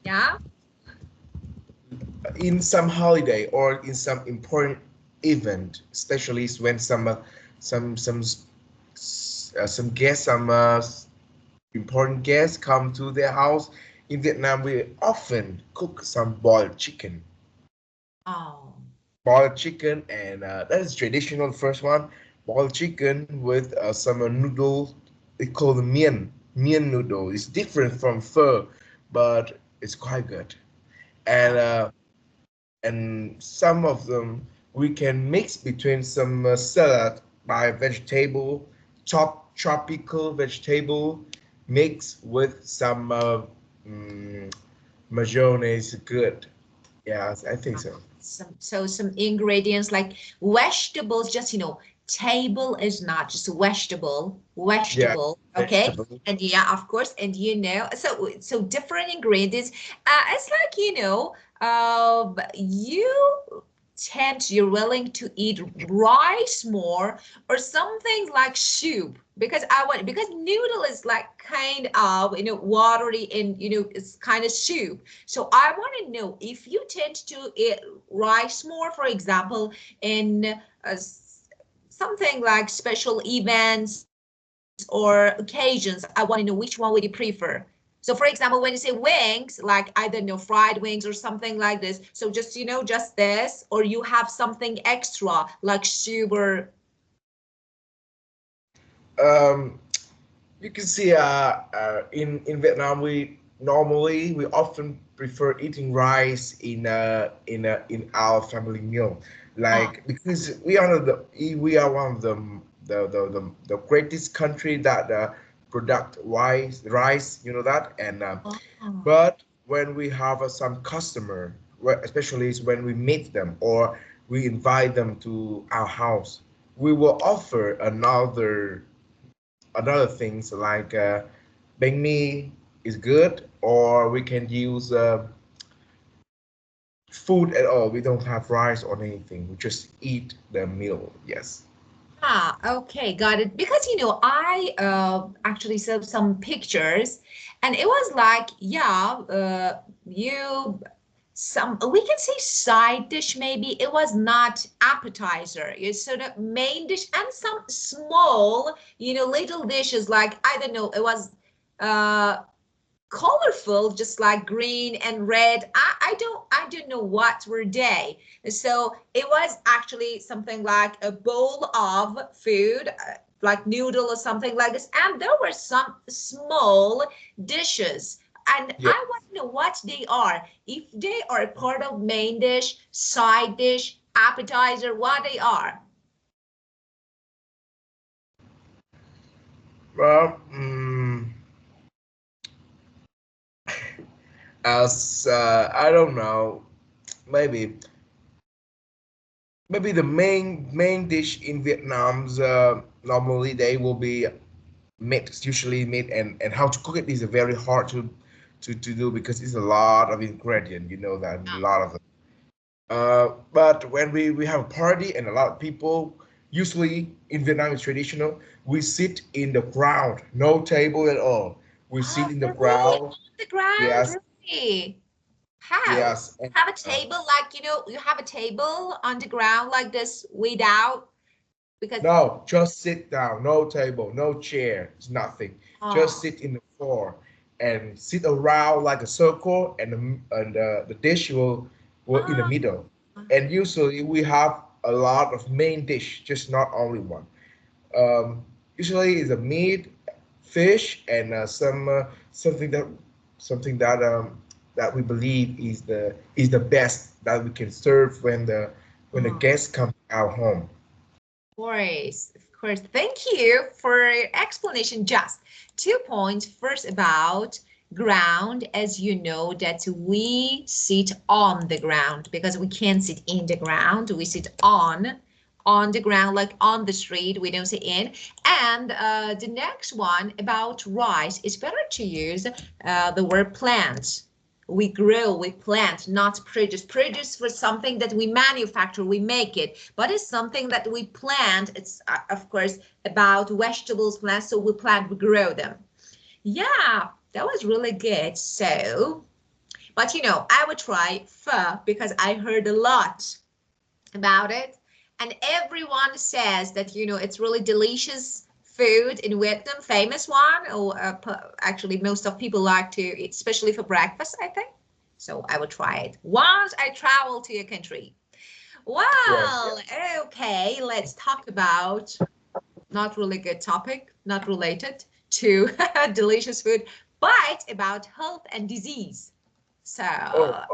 Yeah. In some holiday or in some important event, especially when some some some guests, important guests come to their house. In Vietnam, we often cook some boiled chicken. Oh. Boiled chicken, and that is traditional. First one, boiled chicken with some noodles. They call the mian noodle. It's different from pho, but it's quite good. And Oh. some of them we can mix between some salad by vegetable, tropical vegetable, mix with some mm, mayonnaise. Good. Yeah, I think so. Some ingredients like vegetables, just table is not just Yeah, vegetable, okay? vegetable. And yeah, of course, and so different ingredients. It's like you you're willing to eat rice more or something like soup because because noodle is like kind of watery and it's kind of soup. So I want to know if you tend to eat rice more, for example, in something like special events or occasions. I want to know which one would you prefer. So for example, when you say wings, like I don't know, fried wings or something like this. So just just this, or you have something extra like soup or Um, you can see in Vietnam we often prefer eating rice in our family meal, uh, like because we are one of the greatest country that product rice, you know that. And oh, but when we have some customer, especially is when we meet them or we invite them to our house, we will offer another things like banh mi is good, or we can use food at all. We don't have rice or anything. We just eat the meal. Yes. okay, got it. Because I actually saw some pictures, and it was like, yeah, you some we can say side dish maybe. It was not appetizer. It's sort of main dish and some small, little dishes like I don't know. It was uh colorful, just like green and red. I don't know what were they. So it was actually something like a bowl of food, like noodle or something like this, and there were some small dishes. And Yeah. I want to know what they are. If they are part of main dish, side dish, appetizer, what they are. Well, as I don't know, maybe the main dish in Vietnam's normally they will be meat, usually meat, and how to cook it is very hard to do because it's a lot of ingredient. You know that a lot of but when we have a party and a lot of people, usually in Vietnam it's traditional, we sit in the ground, no table at all. We sit Oh, in the really? ground. On the ground, Yes, really? How? yes. And, Have a uh, table like you have a table on the ground like this without because no, just sit down, no table, no chair, it's nothing. Just oh, sit in the floor and sit around like a circle, and the dish will in the ah, middle. And usually we have a lot of main dish, just not only one. Um, Usually is a meat, fish, and something that we believe is the best that we can serve when the oh, guests come to our home. of course, of course. Thank you for your explanation. Just 2 points. First about ground, as you know that we sit on the ground because we can't sit in the ground. We sit on the ground, like on the street. We don't sit in. And the next one about rice, it's better to use the word plant. We grow, we plant, not produce. Produce for something that we manufacture, we make it, but it's something that we plant. It's of course about vegetables, plants. So we plant, we grow them. Yeah, that was really good. So But you know, I would try pho because I heard a lot about it. And everyone says that, you know, it's really delicious food in Vietnam, famous one. Or actually, most of people like to eat, especially for breakfast, I think. So I would try it once I travel to a country. Yes. Well, okay, let's talk about not really good topic, not related to delicious food, but about health and disease. So, Oh,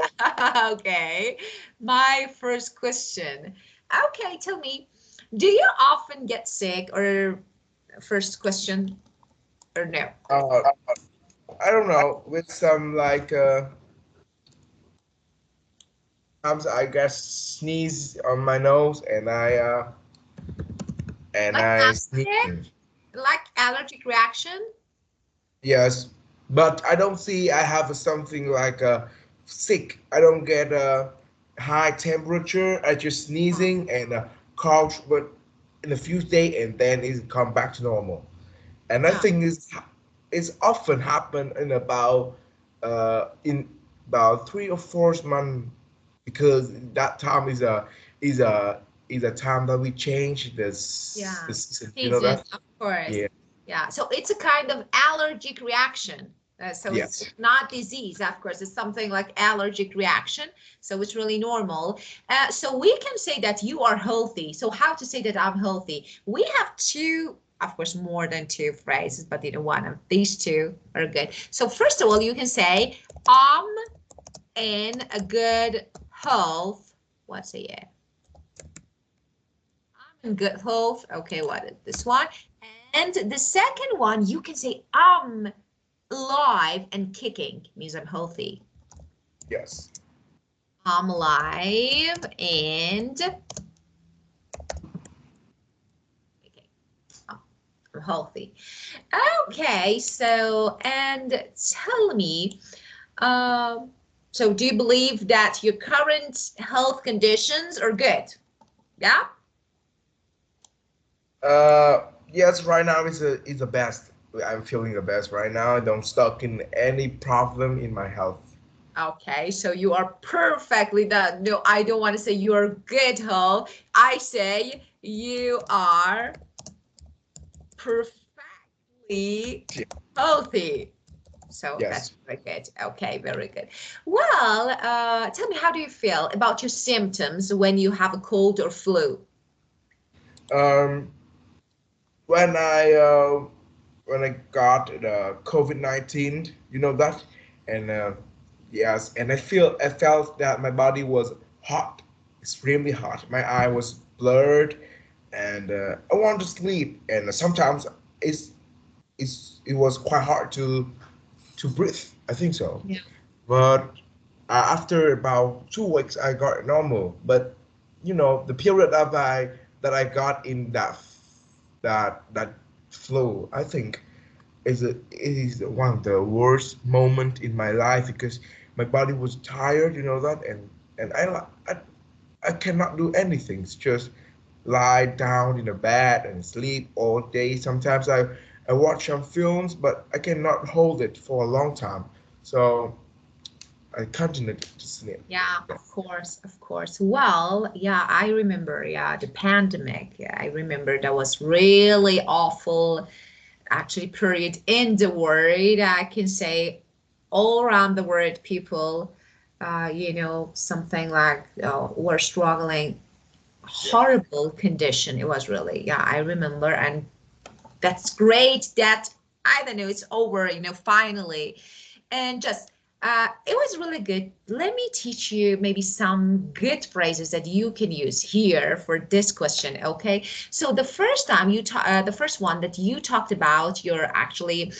okay, my first question. Okay, tell me, do you often get sick or first question or no? uh, I don't know. With some like times I guess sneeze on my nose and Like I allergic, sneeze. like allergic reaction? Yes, but I don't see I have something like sick. I don't get a high temperature. I just Oh, sneezing and cough, but in a few days and then it come back to normal. And I oh, think it's often happen in about 3 or 4 months because that time is a is a time that we change the yeah. season. You know Season, that? of course. Yeah. Yeah. So it's a kind of allergic reaction. So it's Yes. not disease, of course. It's something like allergic reaction. So it's really normal. So we can say that you are healthy. So how to say that I'm healthy? We have two, of course, more than two phrases, but you know, one of these two are good. So first of all, you can say I'm in a good health. What's it? I'm in good health. Okay, what is this one? And the second one, you can say I'm alive and kicking, means I'm healthy. Yes. I'm alive and kicking. Oh, I'm healthy. Okay, so and tell me, um, so do you believe that your current health conditions are good? Yeah? Yes, right now is the best. I'm feeling the best right now. I don't stuck in any problem in my health. Okay, so you are perfectly done. No, I don't want to say you are good health. I say you are perfectly Yeah. healthy. So that's Yes. very good. Okay, very good. Well, tell me, how do you feel about your symptoms when you have a cold or flu? Um, when I got the COVID-19, you know that, and yes, and I felt that my body was hot, extremely hot. My eye was blurred, and I wanted to sleep. And sometimes it's it was quite hard to breathe. I think so. Yeah. But after about 2 weeks, I got normal. But you know, the period that I got in that flow, I think is one of the worst moment in my life because my body was tired. You know that, and I cannot do anything. It's just lie down in a bed and sleep all day. Sometimes I watch some films, but I cannot hold it for a long time. So I continue to sleep. Yeah, of course, of course. Well, yeah, I remember, yeah, the pandemic. Yeah, I remember that was really awful, actually, period in the world. I can say all around the world, people, you know, something like were struggling, Yeah. horrible condition. It was really, yeah, I remember, and that's great that I don't know, it's over, you know, finally. And just it was really good. Let me teach you maybe some good phrases that you can use here for this question. Okay, so the first time the first one that you talked about your actually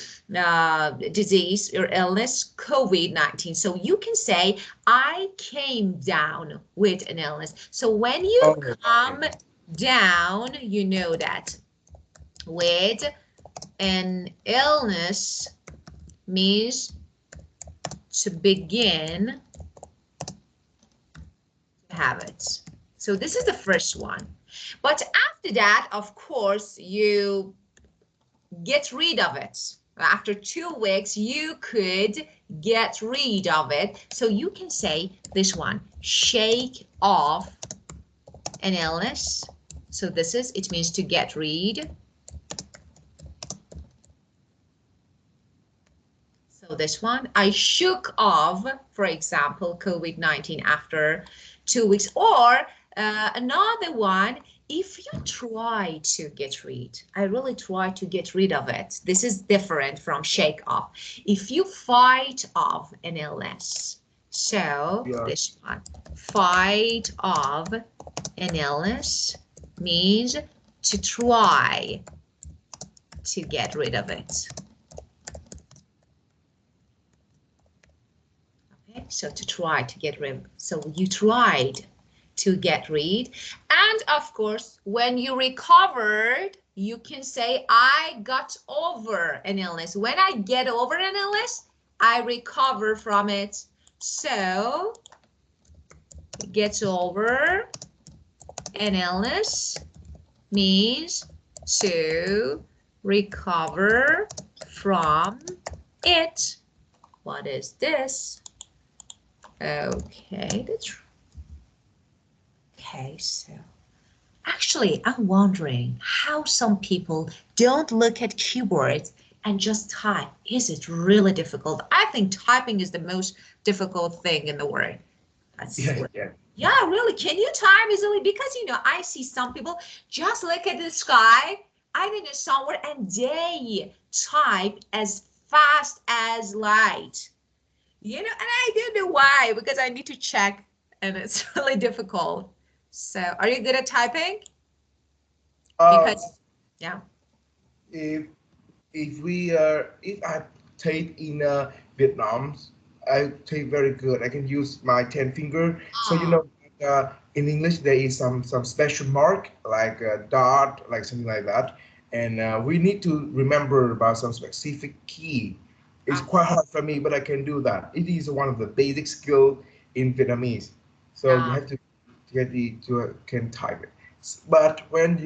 disease, your illness, COVID-19. So you can say I came down with an illness. So when you Oh, come down, you know that with an illness means to begin to have it. So this is the first one. But after that, of course, you get rid of it. After 2 weeks, you could get rid of it. So you can say this one, shake off an illness. So this is, it means to get rid. So this one, I shook off, for example, COVID-19 after 2 weeks. Or another one, if you try to get rid, I really try to get rid of it. This is different from shake off. If you fight off an illness, so Yeah. this one, fight off an illness means to try to get rid of it. Okay, so to try to get rid. So you tried to get rid. And of course, when you recovered, you can say, I got over an illness. When I get over an illness, I recover from it. So get over an illness means to recover from it. What is this? Okay, okay, so actually I'm wondering how some people don't look at keyboards and just type. Is it really difficult? I think typing is the most difficult thing in the world. Yeah, really. Can you type easily? Because, you know, I see some people just look at the sky, I don't know, somewhere, and they type as fast as light. You know, and I don't know why, because I need to check, and it's really difficult. So, are you good at typing? Because, yeah. If if I type in Vietnam, I type very good. I can use my 10 finger. So you know, in English there is some special mark like a dot, like something like that, and we need to remember about some specific key. It's quite hard for me, but I can do that. It is one of the basic skill in Vietnamese. So you have to get to can type it. But when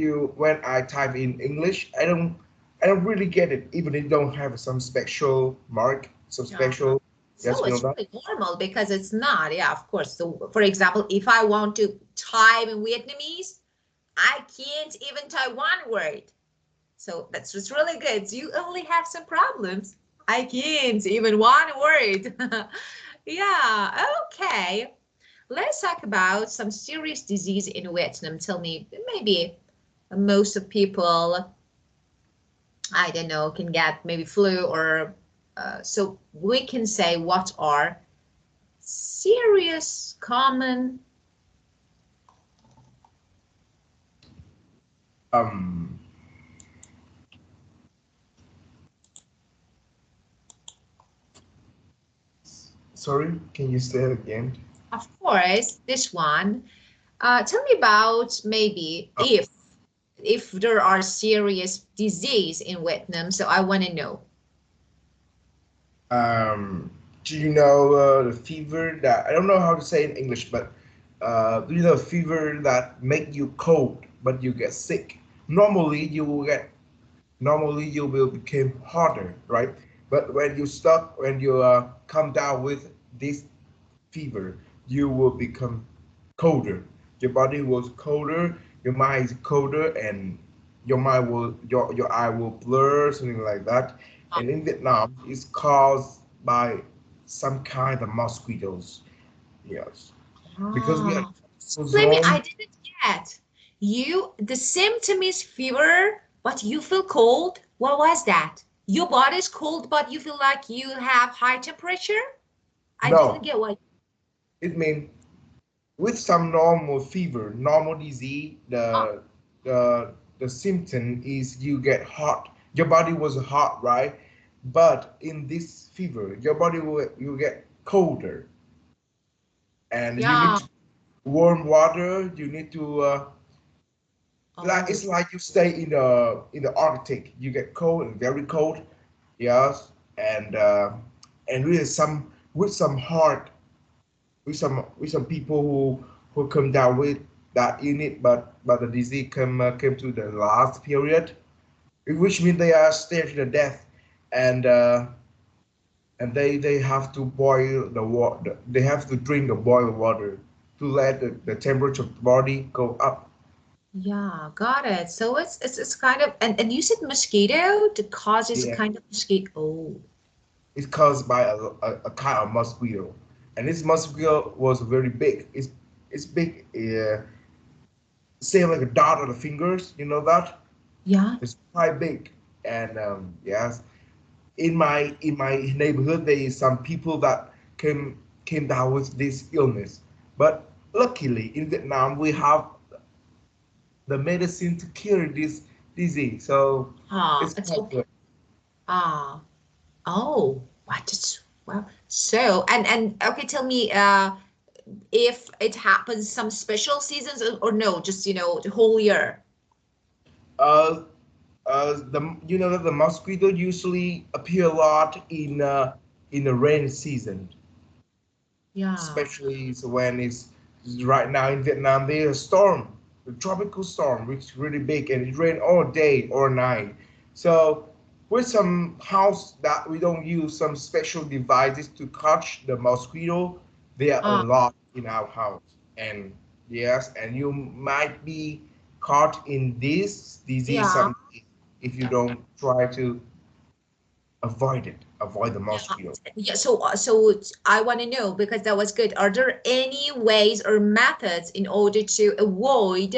I type in English, I don't really get it, even if it don't have some special mark, some special. Yes, So you know it's that. really normal because it's not, yeah, of course. So for example, if I want to type in Vietnamese, I can't even type one word. So that's just really good. You only have some problems. I can't even one word. Yeah, okay. Let's talk about some serious disease in Vietnam. Tell me, maybe most of people, I don't know, can get maybe flu or so we can say what are serious common. Um, Sorry, can you say it again? Of course, this one. Tell me about maybe if there are serious disease in Vietnam. So I want to know. Um, do you know the fever that I don't know how to say in English, but do you know fever that make you cold but you get sick? Normally you will get normally you will become harder, right? But when you stop, when you come down with this fever, you will become colder. Your body was colder, your mind is colder, and your eye will blur, something like that. And in Vietnam, it's caused by some kind of mosquitoes. Yes, because we are Oh, so let me, zone. I didn't get you. The symptom is fever, but you feel cold. What was that? Your body's cold, but you feel like you have high temperature? I didn't No, get what. it means with some normal fever, normal disease, Oh, the symptom is you get hot. Your body was hot, right? But in this fever, your body will you get colder, and you need yeah. to warm water. You need to like Oh, it's like you stay in the Arctic. You get cold and very cold, yes, and with some heart with some people who come down with that unit, but the disease came to the last period, which means they are staring to the death, and and they have to boil the water. They have to drink the boiled water to let the temperature of the body go up. Yeah, got it. So it's kind of and you said mosquito, the cause is a Yeah, kind of mosquito. Oh, it's caused by a kind of mosquito, and this mosquito was very big. It's big, say like a dot on the fingers. You know that? yeah. It's quite big, and yes, in my neighborhood there is some people that came down with this illness, but luckily in Vietnam we have the medicine to cure this disease, so Ah, it's it's quite okay. good. Ah, oh, what is well. So and okay, tell me, if it happens some special seasons or no, just the whole year. uh the you know that the mosquito usually appear a lot in the rain season, Yeah. especially so when it's right now in Vietnam. There's a storm, a tropical storm, which is really big, and it rain all day or night. So with some house that we don't use some special devices to catch the mosquito, there are a Ah, lot in our house, and yes, and you might be caught in this disease yeah. someday if you don't try to avoid the Yeah, mosquito. yeah. So I want to know because that was good. Are there any ways or methods in order to avoid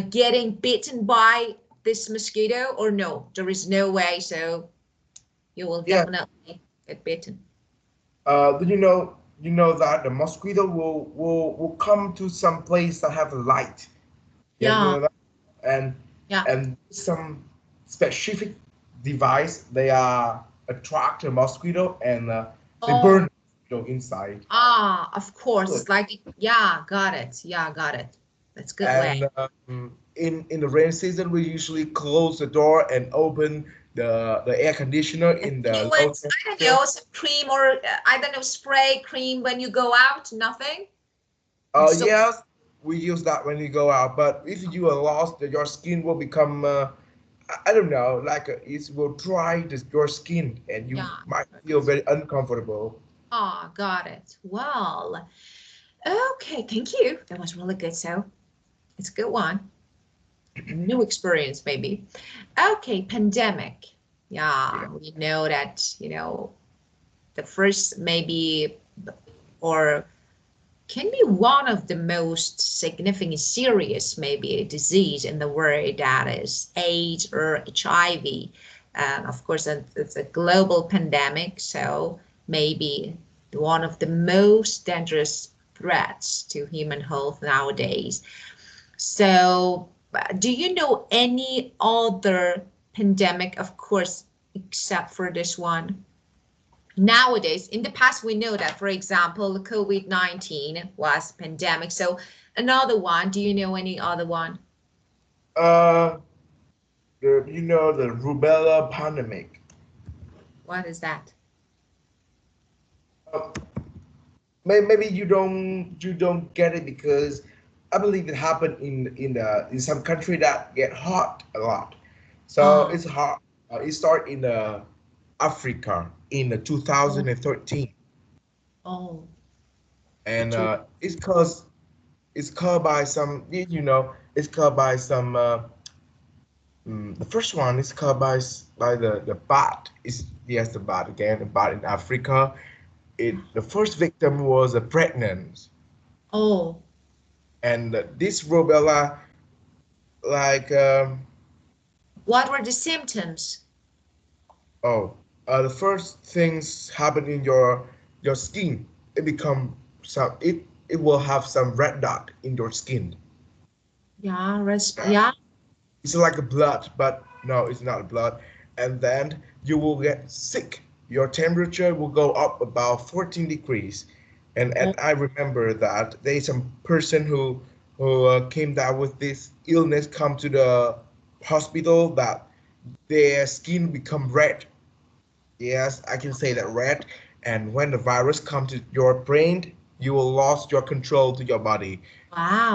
getting bitten by this mosquito, or no? There is no way. So you will Yeah. definitely get bitten. Do you know that the mosquito will come to some place that have light. Yeah, you Yeah, know that, and yeah. some specific device they are attract the mosquito, and they Oh, burn the mosquito inside. of course. Good. It's like yeah, got it. Yeah, got it. That's a good way. And in the rain season, we usually close the door and open the air conditioner in the low Influence, I don't temperature. know, some cream or I don't know, spray cream when you go out. Nothing. So Yes, we use that when you go out. But if you are lost, your skin will become, I don't know, like it will dry your skin, and you yeah. might feel very uncomfortable. Ah, got it. Well, okay, thank you. That was really good. So it's a good one. New experience, maybe. Okay, pandemic. Yeah, Yeah, we know that, the first maybe or can be one of the most significant serious maybe disease in the world, that is AIDS or HIV. And of course, it's a global pandemic, so maybe one of the most dangerous threats to human health nowadays. So, do you know any other pandemic, of course, except for this one? Nowadays, in the past, we know that, for example, COVID-19 was pandemic. So another one, do you know any other one? uh, the rubella pandemic. What is that? Uh, maybe you don't get it because I believe it happened in some country that get hot a lot. So Oh, it's hot. It started in Africa in the oh, 2013, oh, the and two. it's caused by some it's caused by some the first one is caused by the bat. Is yes, the bat again, the bat in Africa. The first victim was a pregnant, Oh, and this rubella, like what were the symptoms? oh the first things happen in your skin. It will have some red dot in your skin. Yeah, yeah. It's like a blood, but no, it's not blood. And then you will get sick. Your temperature will go up about 14 degrees. And Oh, I remember that there's some person who came down with this illness come to the hospital that their skin become red. Yes, I can say that red. And when the virus come to your brain, you will lost your control to your body,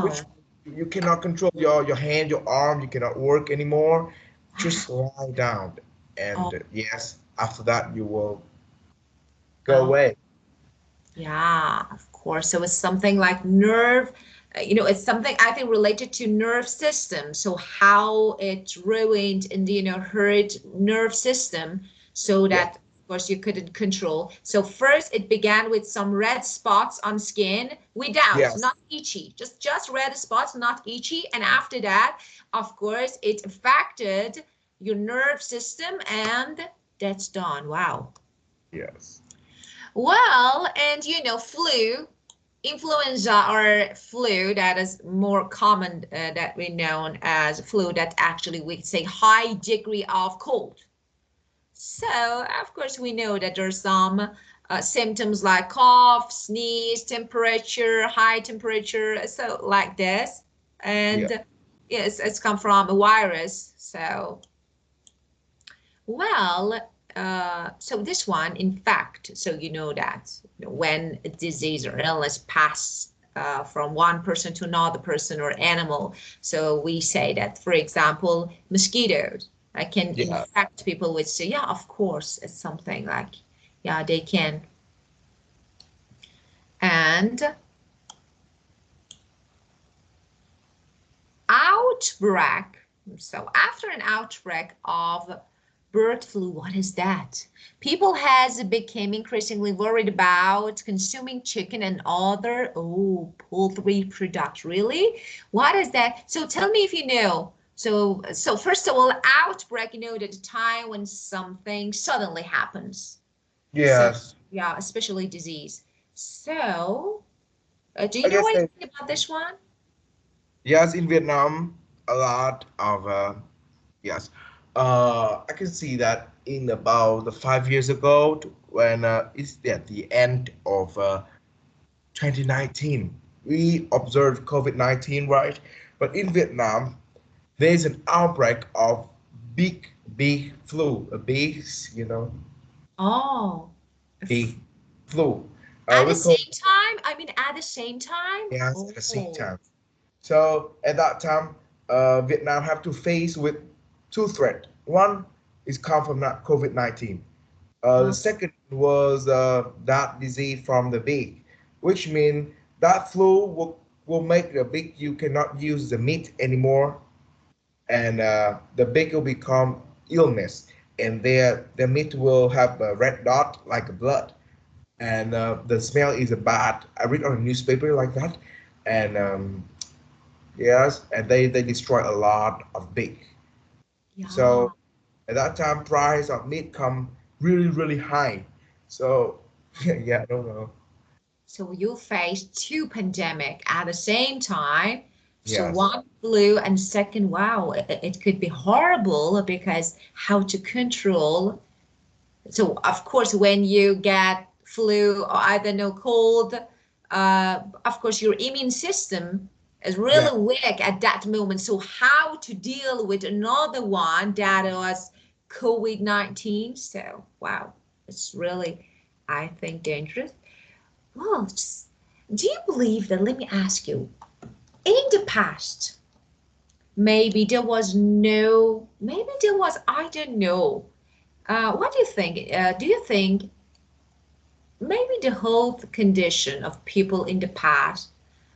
which wow. you cannot control your hand, your arm, you cannot work anymore. Wow. Just lie down. Oh, And yes, after that, you will. go away. Yeah, of course. So it's something like nerve, it's something I think related to nerve system. So how it ruined and, hurt nerve system so Yeah. that, of course, you couldn't control. So first it began with some red spots on skin without, Yes. not itchy, just red spots, not itchy. And after that, of course, it affected your nerve system and that's done. Wow. Yes. Well, and flu, influenza or flu that is more common that we know as flu that actually we say high degree of cold. So, of course, we know that there's some symptoms like cough, sneeze, temperature, high temperature, so like this. Yeah. And yes, it's come from a virus. So, well, so this one, in fact, so you know that when a disease or illness pass from one person to another person or animal, so we say that, for example, mosquitoes can Yeah. infect people with, so yeah, of course, it's something like, yeah, they can. And outbreak. So after an outbreak of bird flu, what is that? People has become increasingly worried about consuming chicken and other poultry products. Really? What is that? So tell me if you know. So first of all, outbreak, that the time when something suddenly happens. So Yes. yeah, especially disease. So do you I know guess they, anything about this one? yes, in Vietnam, a lot of yes. I can see that in about the 5 years ago, when it's at the end of 2019, we observed COVID-19, right? But in Vietnam, there's an outbreak of big flu, a big, Oh. big flu. At the We call same time? I mean, at the same time? yes at the same Oh, time. So at that time, Vietnam have to face with two threats. One is come from COVID-19. The oh, second was that disease from the bee, which means that flu will make the bee you cannot use the meat anymore, and the bee will become illness, and their meat will have a red dot like blood, and the smell is bad. I read on a newspaper like that, and yes, and they destroy a lot of bee. yeah. So at that time, price of meat come really high. So yeah, I don't know. So you faced two pandemic at the same time. So Yes, one flu and second, wow, it could be horrible because how to control. So of course, when you get flu or either no cold, of course your immune system is yeah, really weak at that moment. So how to deal with another one that was COVID-19? So wow, it's really, I think, dangerous. Well, do you believe that? Let me ask you. In the past, maybe there was, I don't know. What do you think? Do you think maybe the health condition of people in the past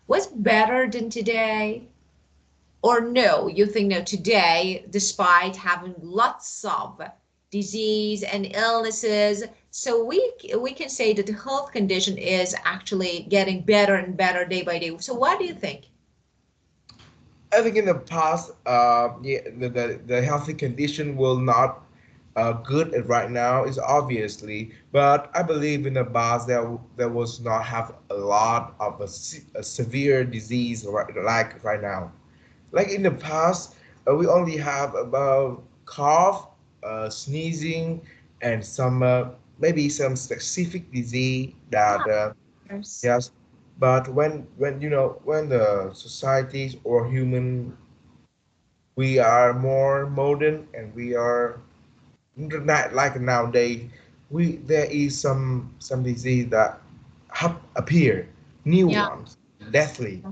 was better than today? Or no, you think no, today, despite having lots of disease and illnesses, so we can say that the health condition is actually getting better and better day by day. So what do you think? I think in the past, yeah, the healthy condition will not good at right now is obviously, but I believe in the past there was not have a lot of a severe disease like right now. Like in the past, we only have about cough, sneezing, and some maybe some specific disease Ah, that yes. yes. But when when the societies or human we are more modern and we are not like nowadays we there is some disease that have appear new Yeah, ones deathly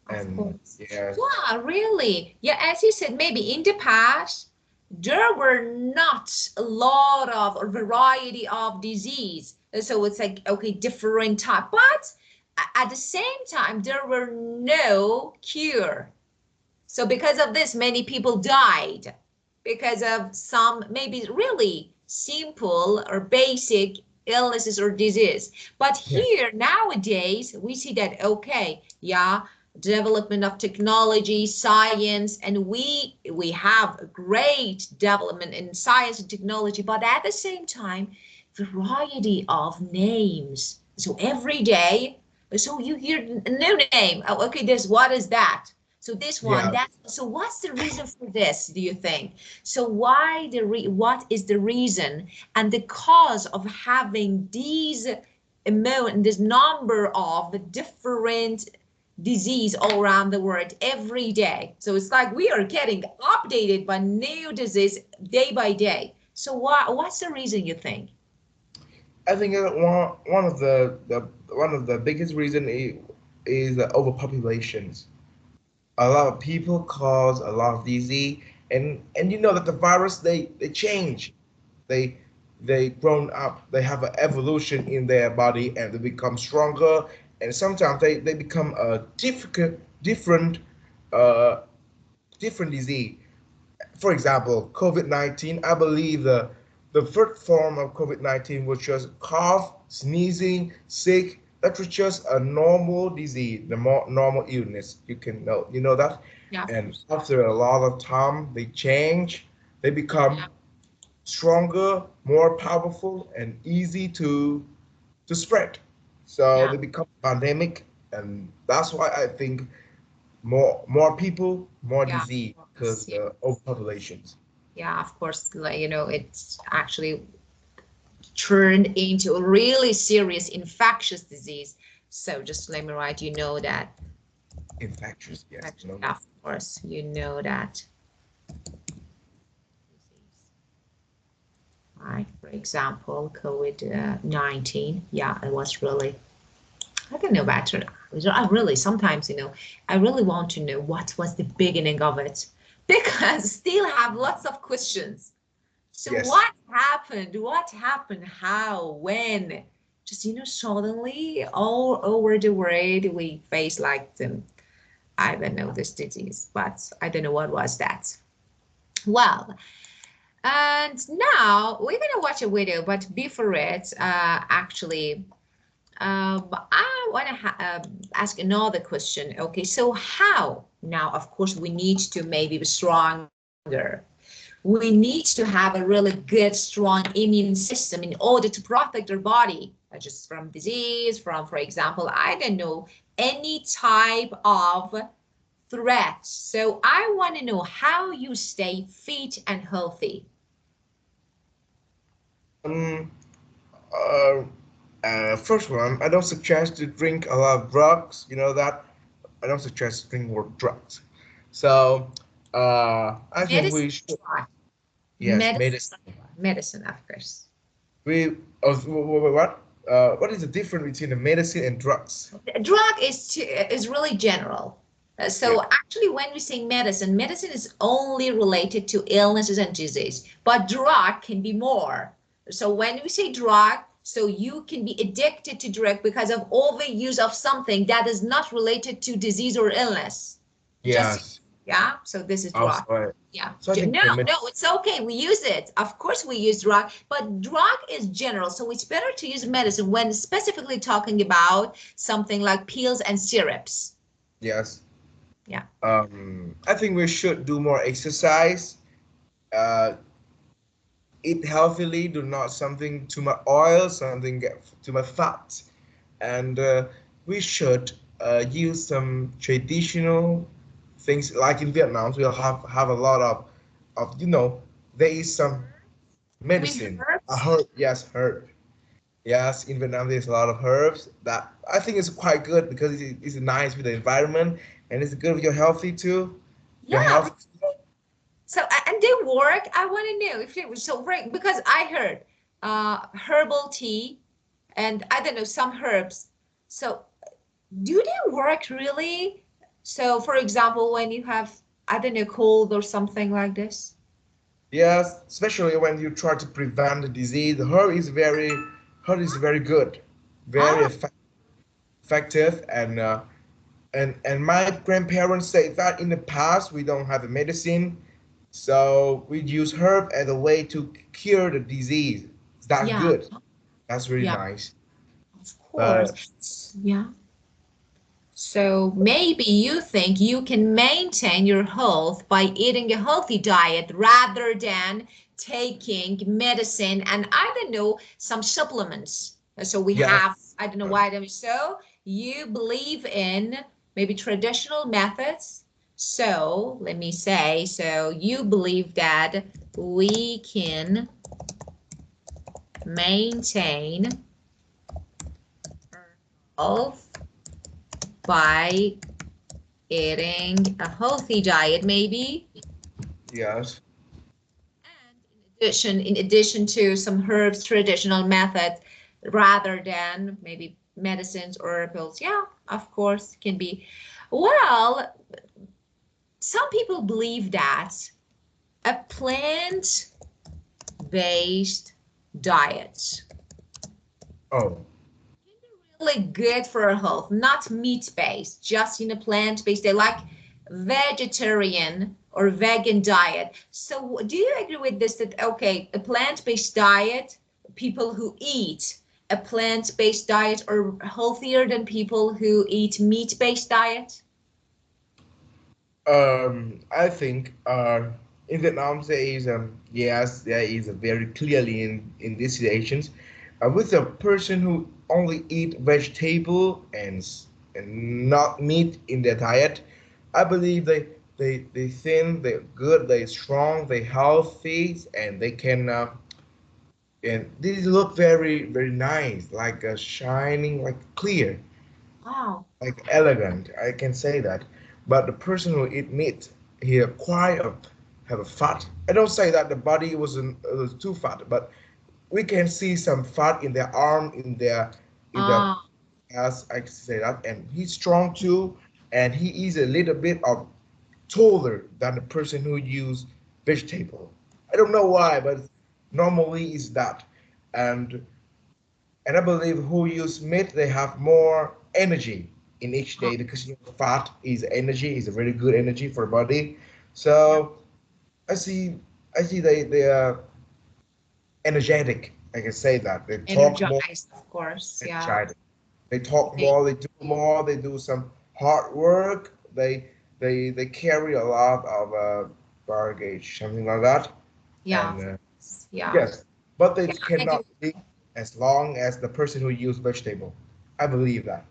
of and course. yes Yeah, really. Yeah, as you said, maybe in the past, there were not a lot of or variety of disease. So it's like, okay, different type, but at the same time, there were no cure. So because of this, many people died because of some maybe really simple or basic illnesses or disease. But Yeah. here nowadays, we see that, okay, yeah, development of technology, science, and we have a great development in science and technology, but at the same time, variety of names. So every day, so you hear a new name. Oh, okay, this, what is that? So this one, Yeah. that. So what's the reason for this, do you think? So what is the reason and the cause of having these amount, this number of different disease all around the world every day? So it's like we are getting updated by new disease day by day. So what's the reason, you think? I think one of the biggest reason is the overpopulations. A lot of people cause a lot of disease, and you know that the virus they change, they they grown up, they have an evolution in their body and they become stronger, and sometimes they become a different uh different disease. For example, COVID-19, I believe the first form of COVID-19 was just cough, sneezing, sick. That was just a normal disease, the more normal illness. You know that. Yeah, of And course. after a lot of time, they change. They become stronger, more powerful, and easy to spread. So Yeah, they become pandemic, and that's why I think more people, more yeah, disease of because course. Yeah, the overpopulations. yeah, of course. Like, it's actually turned into a really serious infectious disease. So just let me write, that. Infectious, yes, Infectious, no, yeah, of course, that. Right, for example, COVID-19. Yeah, it was really, I don't know better. I really, sometimes, I really want to know what was the beginning of it because still have lots of questions. So yes. what happened? What happened? How? When? Just, suddenly all over the world we face like I don't know this disease, but I don't know what was that. Well, and now we're gonna watch a video, but before it, actually, I want to ask another question. Okay, so how now? Of course, we need to maybe be stronger. We need to have a really good, strong immune system in order to protect our body, just from disease, from, for example, I don't know, any type of threat. So I want to know how you stay fit and healthy. Um, uh, First one, I don't suggest to drink a lot of drugs. You know that. I don't suggest to drink more drugs. So, I think Medicine we is should, right. yes, Medicine, medicine. medicine, of course. We, what is the difference between the medicine and drugs? Drug is really general. Yeah. So actually, when we say medicine, medicine is only related to illnesses and disease, but drug can be more. So when we say drug, so you can be addicted to drug because of overuse of something that is not related to disease or illness. Just, Yes. yeah. So this is drug. Also, Yeah. so I think No, the no, it's okay. We use it. Of course, we use drug, but drug is general. So it's better to use medicine when specifically talking about something like pills and syrups. yes. Yeah. I think we should do more exercise. Uh, Eat healthily. Do not something too much oil, something get too much fat, and we should use some traditional things like in Vietnam. We'll have a lot of there is some You mean medicine. A herbs? herb, yes, herb. Yes, in Vietnam there's a lot of herbs that I think is quite good because it's nice with the environment and it's good with your healthy too. Your Yeah. health. So and they work. I want to know if they were so right because I heard herbal tea and I don't know some herbs. So do they work really? So for example, when you have I don't know cold or something like this. Yes, especially when you try to prevent the disease. The herb is very Herb is very good, very Ah, effective, and my grandparents say that in the past we don't have a medicine, so we use herb as a way to cure the disease. That's yeah, good. That's really yeah, nice. of But course. Yeah. So maybe you think you can maintain your health by eating a healthy diet rather than taking medicine and I don't know, some supplements. So we yeah, have, I don't know, vitamins. So you believe in maybe traditional methods. So let me say, so you believe that we can maintain health by eating a healthy diet, maybe. yes. And in addition to some herbs, traditional methods, rather than maybe medicines or pills. Yeah, of course, can be. Well, some people believe that a plant-based diet Oh, really good for our health, not meat-based, just in a plant-based. They like vegetarian or vegan diet. So do you agree with this that okay, a plant-based diet, people who eat a plant-based diet are healthier than people who eat meat-based diet? I think in Vietnam there is yes, there is a very clearly in these situations with a person who only eat vegetable and not meat in their diet. I believe they thin, they're good, they're strong, they're healthy, and they can and these look very nice, like shining, like clear, Wow. like elegant. I can say that. But the person who eat meat, he quite have a fat. I don't say that the body was too fat, but we can see some fat in their arm, in their Ah, as I say that, and he's strong too, and he is a little bit of taller than the person who use vegetable. I don't know why, but normally is that, and and I believe who use meat they have more energy in each ah, day because fat is energy is a very good energy for body. yeah. So I see I see they are energetic. I can say that they talk more Energized, of course. Yeah. energetic. They talk They, more. They do more. They do some hard work. They carry a lot of baggage, something like that. yeah, And of course. Yeah. yes, but they Yeah, I do. cannot live as long as the person who use vegetable. I believe that.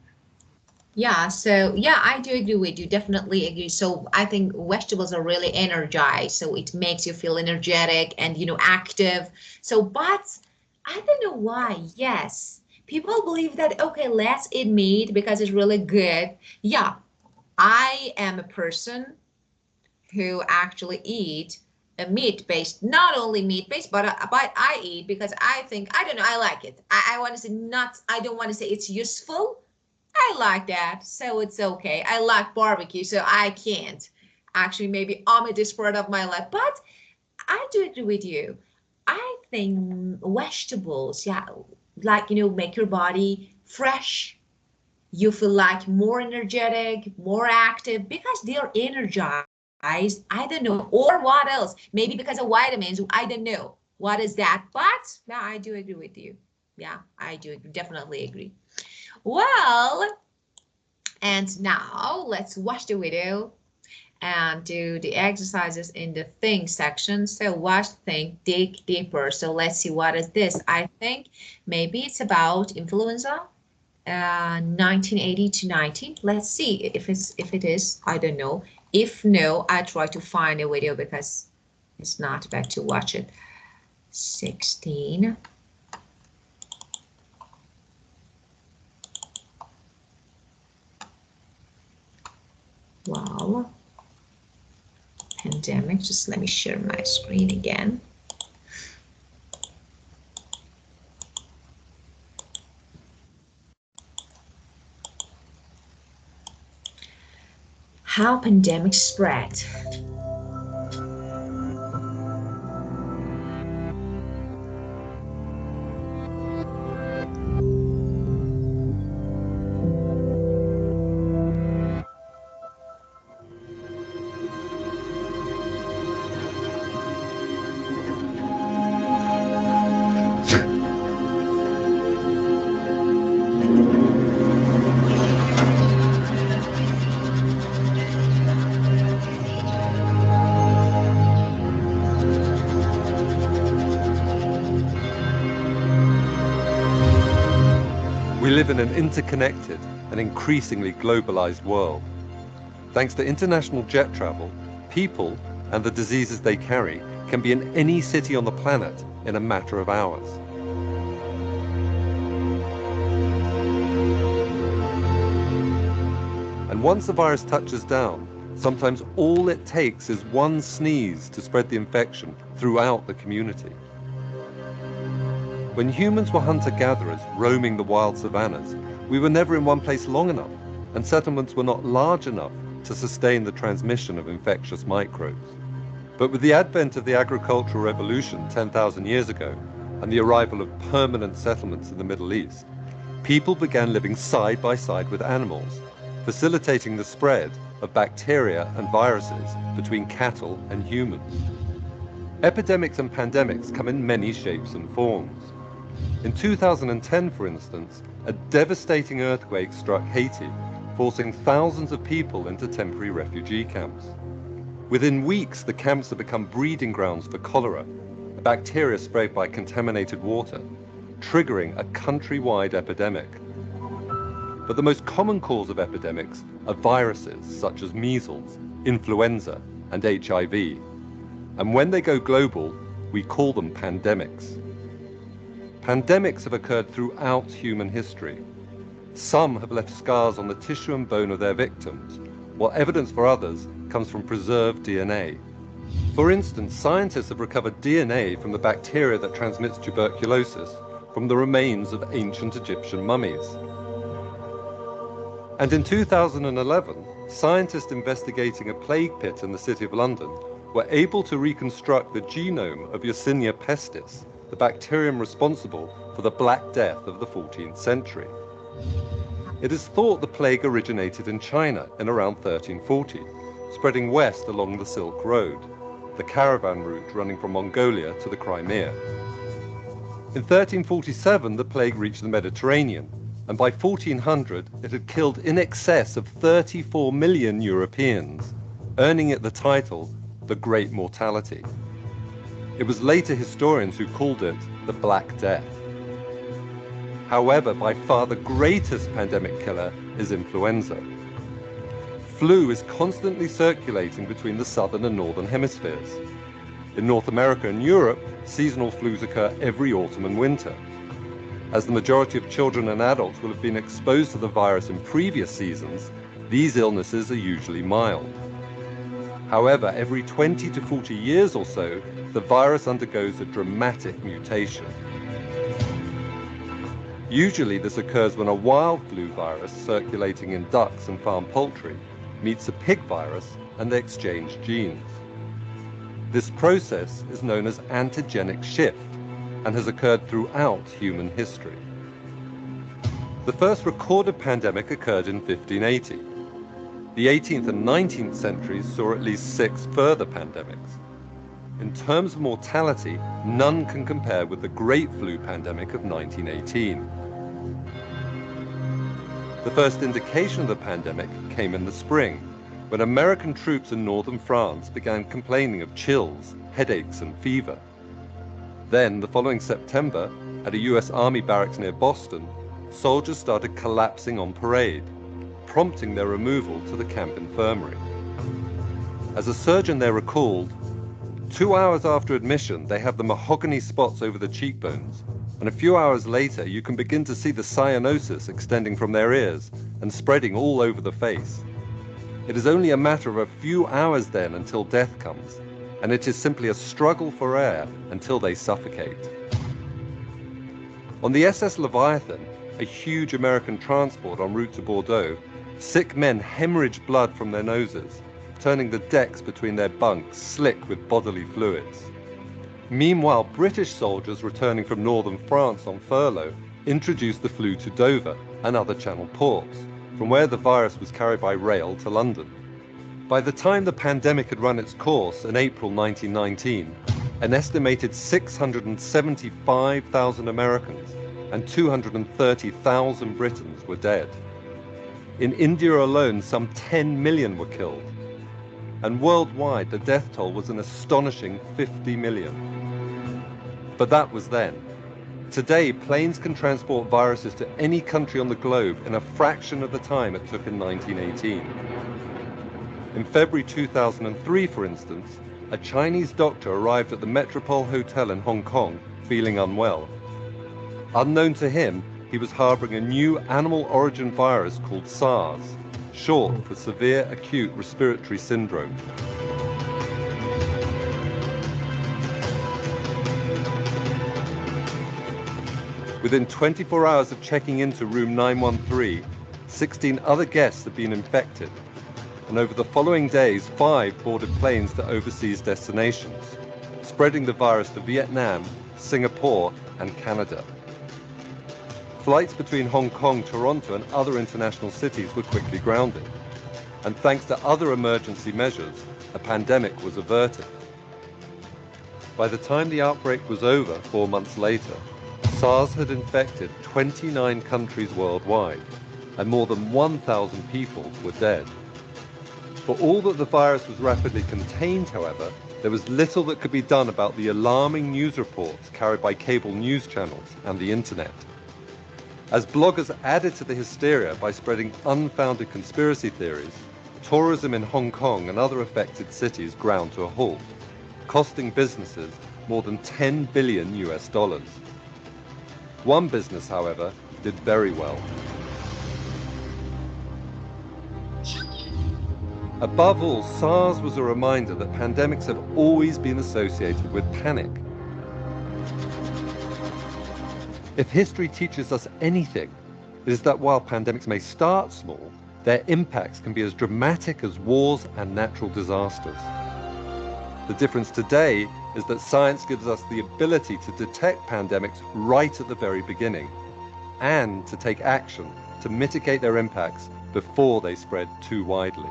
Yeah, so yeah, I do agree with you. Definitely agree. So I think vegetables are really energized. So it makes you feel energetic and active. So, but I don't know why. Yes, people believe that okay, let's eat meat because it's really good. Yeah, I am a person who actually eat a meat-based, not only meat-based, but I eat because I think I don't know, I like it. I want to say not. I don't want to say it's useful. I like that, so it's okay. I like barbecue, so I can't. Actually, maybe omit is part of my life, but I do agree with you. I think vegetables, yeah, like, make your body fresh. You feel like more energetic, more active because they're energized. I don't know. Or what else? Maybe because of vitamins. I don't know. What is that? But yeah, I do agree with you. Yeah, I do definitely agree. Well, and now let's watch the video and do the exercises in the think section. So watch, think, dig deeper. So let's see what is this. I think maybe it's about influenza, 1980 to 19. Let's see if it is. I don't know. If no, I try to find a video because it's not bad to watch it. 16. Well, pandemic. Just let me share my screen again. How pandemic spread. live in an interconnected and increasingly globalized world. Thanks to international jet travel, people and the diseases they carry can be in any city on the planet in a matter of hours. And once the virus touches down, sometimes all it takes is one sneeze to spread the infection throughout the community. When humans were hunter-gatherers roaming the wild savannas, we were never in one place long enough, and settlements were not large enough to sustain the transmission of infectious microbes. But with the advent of the agricultural revolution 10,000 years ago, and the arrival of permanent settlements in the Middle East, people began living side by side with animals, facilitating the spread of bacteria and viruses between cattle and humans. Epidemics and pandemics come in many shapes and forms. In 2010, for instance, a devastating earthquake struck Haiti, forcing thousands of people into temporary refugee camps. Within weeks, the camps had become breeding grounds for cholera, a bacteria spread by contaminated water, triggering a countrywide epidemic. But the most common cause of epidemics are viruses such as measles, influenza, and HIV. And when they go global, we call them pandemics. Pandemics have occurred throughout human history. Some have left scars on the tissue and bone of their victims, while evidence for others comes from preserved DNA. For instance, scientists have recovered DNA from the bacteria that transmits tuberculosis from the remains of ancient Egyptian mummies. And in 2011, scientists investigating a plague pit in the City of London were able to reconstruct the genome of Yersinia pestis, the bacterium responsible for the Black Death of the 14th century. It is thought the plague originated in China in around 1340, spreading west along the Silk Road, the caravan route running from Mongolia to the Crimea. In 1347, the plague reached the Mediterranean, and by 1400, it had killed in excess of 34 million Europeans, earning it the title, the Great Mortality. It was later historians who called it the Black Death. However, by far the greatest pandemic killer is influenza. Flu is constantly circulating between the southern and northern hemispheres. In North America and Europe, seasonal flus occur every autumn and winter. As the majority of children and adults will have been exposed to the virus in previous seasons, these illnesses are usually mild. However, every 20 to 40 years or so, the virus undergoes a dramatic mutation. Usually this occurs when a wild flu virus circulating in ducks and farm poultry meets a pig virus and they exchange genes. This process is known as antigenic shift and has occurred throughout human history. The first recorded pandemic occurred in 1580. The 18th and 19th centuries saw at least 6 further pandemics. In terms of mortality, none can compare with the Great Flu pandemic of 1918. The first indication of the pandemic came in the spring, when American troops in northern France began complaining of chills, headaches, and fever. Then, the following September, at a US Army barracks near Boston, soldiers started collapsing on parade, prompting their removal to the camp infirmary. As a surgeon there recalled, 2 hours after admission, they have the mahogany spots over the cheekbones, and a few hours later, you can begin to see the cyanosis extending from their ears and spreading all over the face. It is only a matter of a few hours then until death comes, and it is simply a struggle for air until they suffocate. On the SS Leviathan, a huge American transport en route to Bordeaux, sick men hemorrhaged blood from their noses, turning the decks between their bunks slick with bodily fluids. Meanwhile, British soldiers returning from northern France on furlough introduced the flu to Dover and other Channel ports, from where the virus was carried by rail to London. By the time the pandemic had run its course in April 1919, an estimated 675,000 Americans and 230,000 Britons were dead. In India alone, some 10 million were killed. And worldwide, the death toll was an astonishing 50 million. But that was then. Today, planes can transport viruses to any country on the globe in a fraction of the time it took in 1918. In February 2003, for instance, a Chinese doctor arrived at the Metropole Hotel in Hong Kong feeling unwell. Unknown to him, he was harboring a new animal origin virus called SARS, short for Severe Acute Respiratory Syndrome. Within 24 hours of checking into room 913, 16 other guests had been infected, and over the following days, 5 boarded planes to overseas destinations, spreading the virus to Vietnam, Singapore, and Canada. Flights between Hong Kong, Toronto, and other international cities were quickly grounded, and thanks to other emergency measures, a pandemic was averted. By the time the outbreak was over 4 months later, SARS had infected 29 countries worldwide, and more than 1,000 people were dead. For all that the virus was rapidly contained, however, there was little that could be done about the alarming news reports carried by cable news channels and the internet. As bloggers added to the hysteria by spreading unfounded conspiracy theories, tourism in Hong Kong and other affected cities ground to a halt, costing businesses more than $10 billion. One business, however, did very well. Above all, SARS was a reminder that pandemics have always been associated with panic. If history teaches us anything, it is that while pandemics may start small, their impacts can be as dramatic as wars and natural disasters. The difference today is that science gives us the ability to detect pandemics right at the very beginning and to take action to mitigate their impacts before they spread too widely.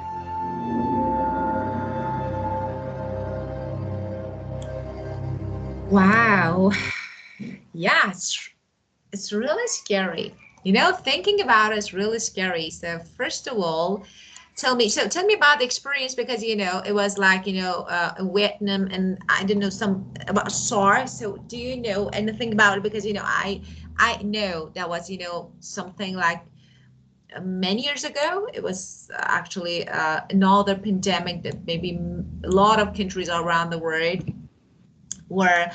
Wow. Yeah, it's really scary. You know, thinking about it is really scary. So first of all, tell me about the experience, because you know it was like, you know, in Vietnam, and I didn't know some about SARS. So do you know anything about it? Because you know I know that was, you know, something like many years ago. It was actually another pandemic that maybe a lot of countries around the world were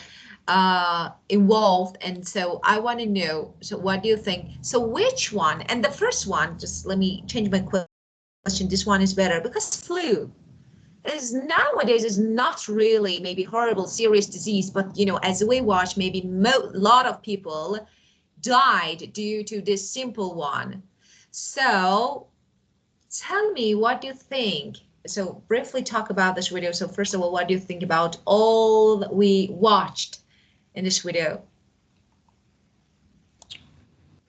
involved. And so I want to know, so what do you think? So which one? And the first one, just let me change my question. This one is better, because flu is nowadays is not really maybe horrible, serious disease, but you know, as we watch, maybe a lot of people died due to this simple one. So tell me, what do you think? So briefly talk about this video. So first of all, what do you think about all that we watched in this video?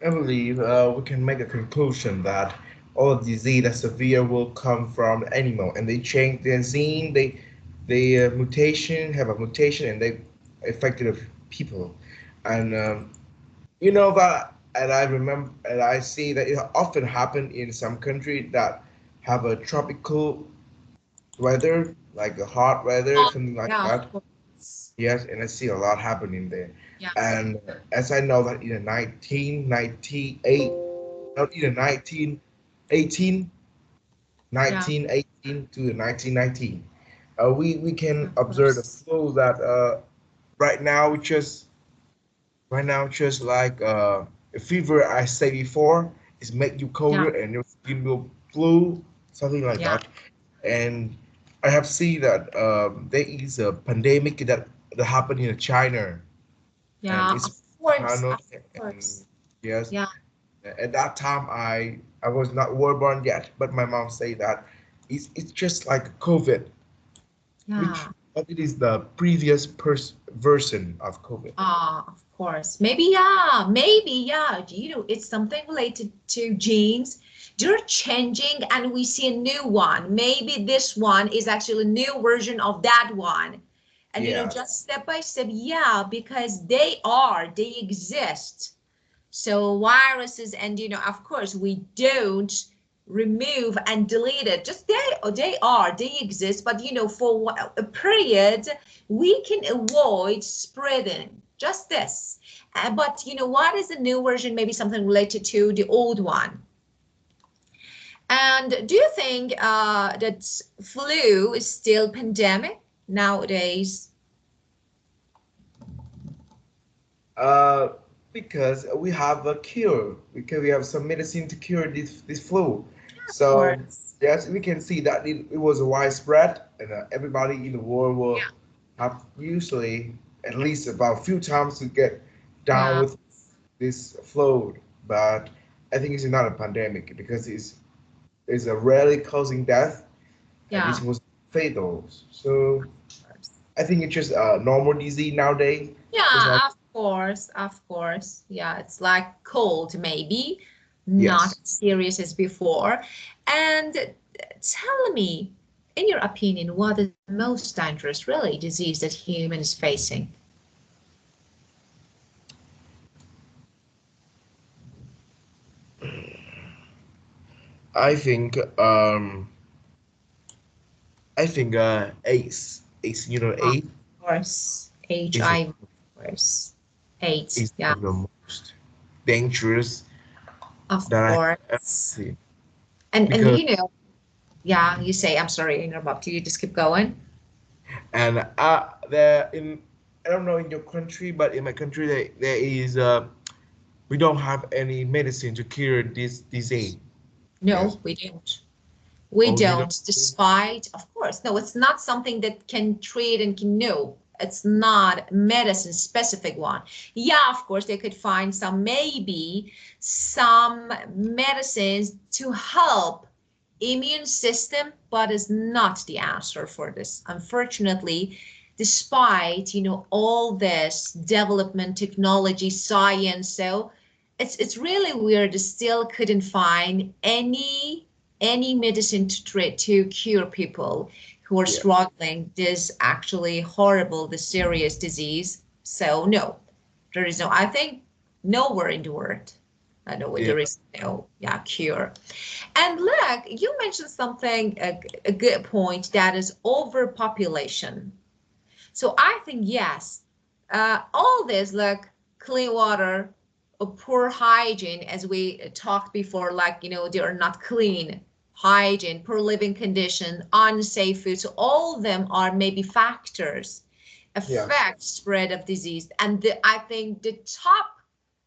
I believe we can make a conclusion that all disease that severe will come from animal, and they change their gene, they mutation have a mutation, and they affected the people, and you know that, and I remember, and I see that it often happen in some country that have a tropical weather, like a hot weather, something like Yeah, that. of course. Yes, and I see a lot happening there. Yeah, And as I know that in the 1998, not in the 1918, yeah, 1918 to the 1919, we can of observe the course. flow that right now just like a fever I say before is make you Yeah, colder and your skin will flu, something like yeah, that. And I have seen that there is a pandemic that happened in China, and yeah, of it's course, Hanoi. of And course. yes, Yeah, at that time I was not born yet, but my mom say that it's just like COVID, which yeah. but it is the previous version of COVID. Of course. Maybe, yeah. You know, it's something related to genes. They're changing and we see a new one. Maybe this one is actually a new version of that one. And, you know, Yeah, just step by step, yeah, because they exist. So viruses, and, you know, of course, we don't remove and delete it. Just they exist, but, you know, for a period, we can avoid spreading. just this. But you know, what is the new version? Maybe something related to the old one. And do you think that flu is still pandemic nowadays? Uh, because we have a cure, because we have some medicine to cure this flu. Of So course. yes, we can see that it was widespread, and everybody in the world will have usually at least about a few times to get down Yeah, with this flu. But I think it's not a pandemic because it's a rarely causing death, and yeah. it was fatal. So I think it's just a normal disease nowadays. It's Yeah, not. of course, of course. Yeah, it's like cold, maybe, not Yes. as serious as before. And tell me, in your opinion, what is the most dangerous, really, disease that human is facing? I think I think AIDS, you know, Of AIDS course, is HIV, of course, AIDS. is Yeah, one of the most dangerous of that I have ever course. seen And because you know, yeah, you say, I'm sorry, I interrupt you. Just keep going. and there in I don't know in your country, but in my country there is we don't have any medicine to cure this disease. Yes. No, we don't. We Oh, you don't, know. despite, of course, no, it's not something that can treat and can know. It's not medicine specific one. Yeah, of course, they could find some, maybe some medicines to help immune system, but is not the answer for this. Unfortunately, despite, you know, all this development, technology, science, so it's really weird. They still couldn't find any medicine to treat to cure people who are Yeah. struggling this actually horrible, the serious disease. So no, there is no. I think nowhere in the world, no, Yeah. there is no cure. And look, you mentioned something a good point that is overpopulation. So I think yes, all this like clean water, poor hygiene, as we talked before, like you know they are not clean, hygiene, poor living condition, unsafe food. So all of them are maybe factors Yes. affect spread of disease. And I think the top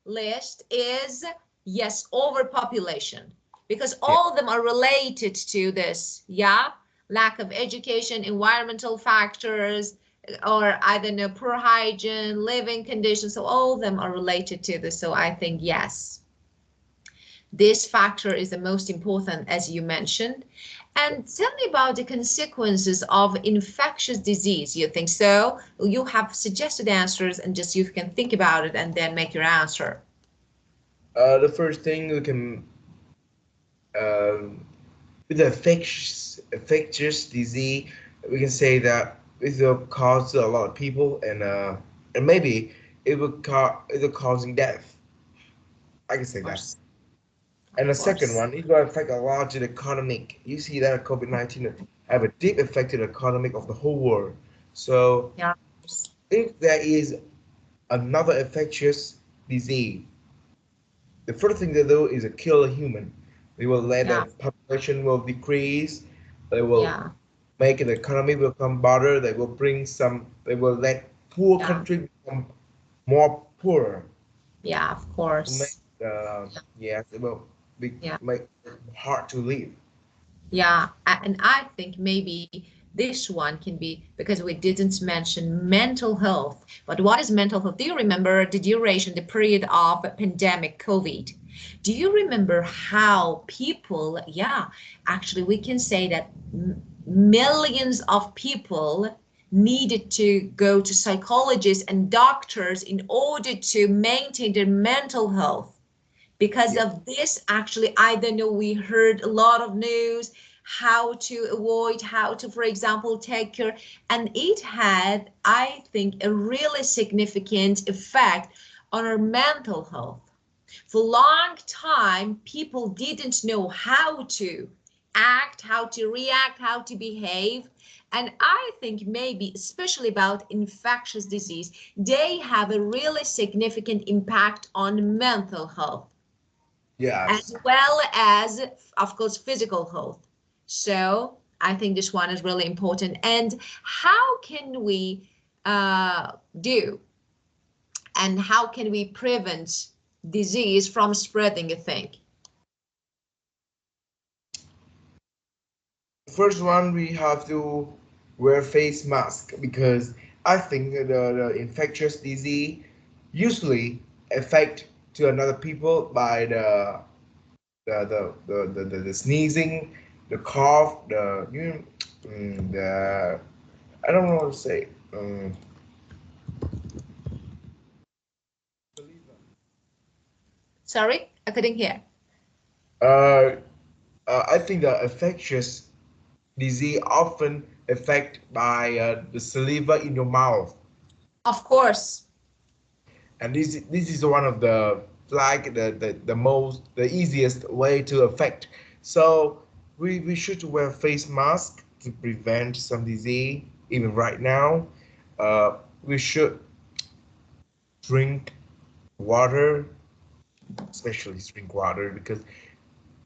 list is yes, overpopulation, because Yeah. all of them are related to this. Yeah, lack of education, environmental factors, or I don't know, poor hygiene, living conditions. So all of them are related to this. So I think yes, this factor is the most important, as you mentioned. And tell me about the consequences of infectious disease. You think so? You have suggested answers, and just you can think about it and then make your answer. The first thing we can um, with the infectious disease, we can say that it will cause a lot of people, and maybe it will causing death. I can say Of that. course, And of the second course. one, it will affect a lot to the economic. You see that COVID-19 have a deep effect to the economic of the whole world. So Yeah, if there is another infectious disease, the first thing they do is to kill a human. They will let yeah, the population will decrease. They will yeah, make the economy will become better. They will bring some. They will let poor yeah, country become more poorer. yeah, of Make course. yes, it will be Yeah. make it hard to live. Yeah, and I think maybe this one can be because we didn't mention mental health. But what is mental health? Do you remember the duration, the period of pandemic COVID? Do you remember how people, yeah, actually we can say that millions of people needed to go to psychologists and doctors in order to maintain their mental health. Because Yeah, of this, actually, I don't know, we heard a lot of news how to avoid, how to, for example, take care. And it had, I think, a really significant effect on our mental health. For a long time, people didn't know how to act, how to react, how to behave. And I think maybe, especially about infectious disease, they have a really significant impact on mental health, as Yes. well as, of course, physical health. So I think this one is really important. And how can we do and how can we prevent disease from spreading, you think? First one, we have to wear face mask because I think the infectious disease usually affect to another people by the sneezing, the cough, the I don't know what to say. Sorry, I couldn't hear. Uh, I think the infectious disease often affect by the saliva in your mouth, Of course. and this is one of the like the most the easiest way to affect. So we should wear face mask to prevent some disease. Even right now, we should drink water, especially drink water because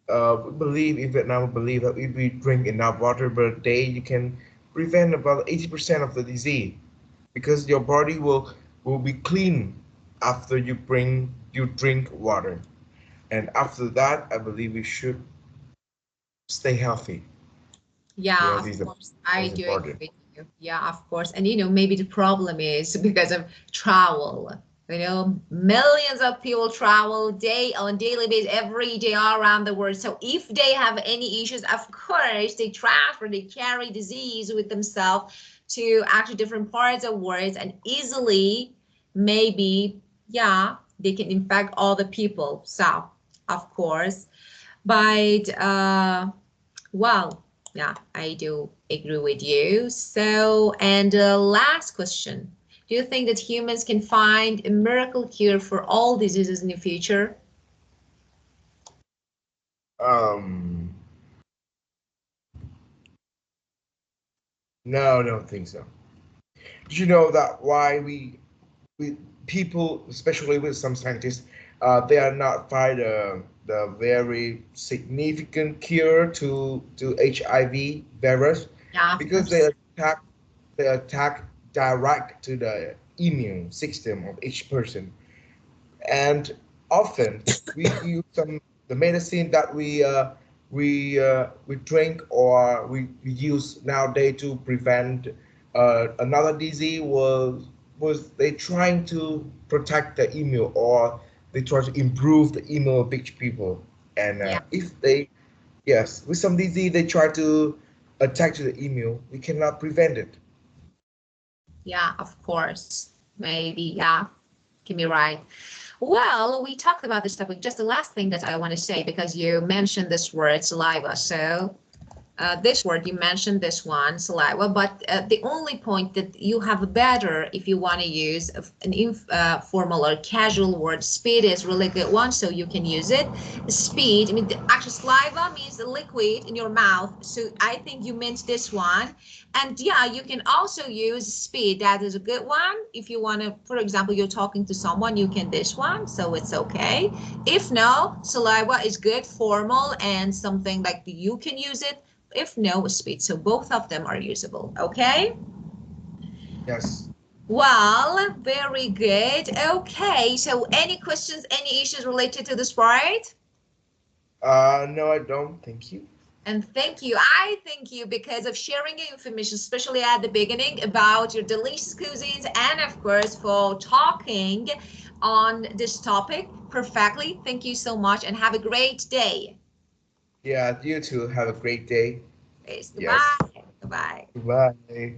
we believe in Vietnam, we believe that if we drink enough water per day, you can prevent about 80% of the disease because your body will be clean after you drink water. And after that, I believe we should stay healthy. Yeah, This of is the course. I most do agree important. with you. Yeah, of course. And maybe the problem is because of travel. Millions of people travel day on daily basis every day all around the world. So if they have any issues, of course, they transfer, they carry disease with themselves to actually different parts of world and easily maybe, yeah, they can infect all the people. So, of course. But well, yeah, I do agree with you. So, and last question. Do you think that humans can find a miracle cure for all diseases in the future? Um, no, I don't think so. Did you know that why we people, especially with some scientists, they are not find the very significant cure to HIV virus Yeah, of because course. they attack direct to the immune system of each person, and often we use some the medicine that we drink or we use nowadays to prevent another disease was they trying to protect the immune or they try to improve the immune of each people, and Yeah, if they yes with some disease they try to attack to the immune, we cannot prevent it. yeah, of course. Maybe, yeah, can be right. Well, we talked about this topic. Just the last thing that I want to say, because you mentioned this word saliva. So this word, you mentioned this one, saliva, but the only point that you have better if you want to use an informal or casual word, speed is really good one, so you can use it. Speed, I mean, actually saliva means the liquid in your mouth, so I think you meant this one. And yeah, you can also use speed, that is a good one. If you want to, for example, you're talking to someone, you can this one, so it's okay. If no, saliva is good, formal, and something like you can use it. If no, speed. So both of them are usable. Okay. Yes. Well, very good. Okay. So any questions, any issues related to this part? No, I don't. Thank you. And thank you. I thank you because of sharing your information, especially at the beginning about your delicious cuisines and of course for talking on this topic perfectly. Thank you so much and have a great day. Yeah, you too. Have a great day. Yes, Yes. goodbye. Goodbye. Goodbye.